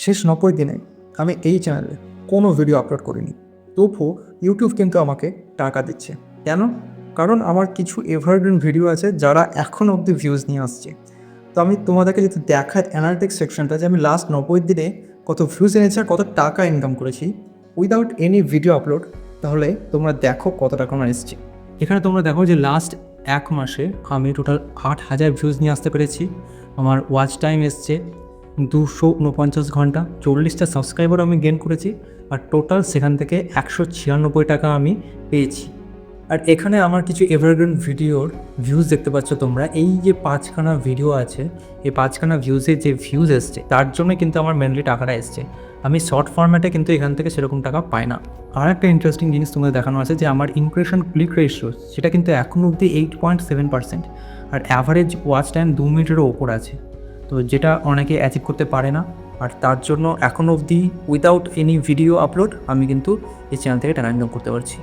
শেষ 90 দিনে আমি এই চ্যানেলে কোনো ভিডিও আপলোড করিনি, তবুও ইউটিউব কিন্তু আমাকে টাকা দিচ্ছে। কেন? কারণ আমার কিছু এভারগ্রিন ভিডিও আছে যারা এখনও অবধি ভিউজ নিয়ে আসছে। তো আমি তোমাদেরকে যদি দেখাই অ্যানালিটিক্স সেকশনটা যে আমি লাস্ট 90 দিনে কত ভিউজ এনেছি আর কত টাকা ইনকাম করেছি উইদাউট এনি ভিডিও আপলোড, তাহলে তোমরা দেখো কত টাকা আমার এসছে। এখানে তোমরা দেখো যে লাস্ট 1 মাসে আমি টোটাল 8,000 ভিউজ নিয়ে আসতে পেরেছি। আমার ওয়াচ টাইম এসছে 249 ঘন্টা, 40টা সাবস্ক্রাইবার আমি গেন করেছি, আর টোটাল সেখান থেকে 196 টাকা আমি পেয়েছি। আর এখানে আমার কিছু এভারগ্রিন ভিডিওর ভিউজ দেখতে পাচ্ছ তোমরা। এই যে 5খানা ভিডিও আছে, এই 5খানা ভিউজে যে ভিউজ এসছে তার জন্য কিন্তু আমার মেনলি টাকাটা এসছে। আমি শর্ট ফরম্যাটে কিন্তু এখান থেকে সেরকম টাকা পাই না। আর একটা ইন্টারেস্টিং জিনিস তোমাদের দেখানো আছে যে আমার ইমপ্রেশন ক্লিক রেশিও সেটা কিন্তু এখনও অবধি 8.7%, আর অ্যাভারেজ ওয়াচ টাইম 2 মিনিটেরও ওপর আছে। তো যেটা অনেকে অ্যাচিভ করতে পারে না, আর তার জন্য এখনও অবধি উইদাউট এনি ভিডিও আপলোড আমি কিন্তু এই চ্যানেল থেকে টাকা ইনকাম করতে পারছি।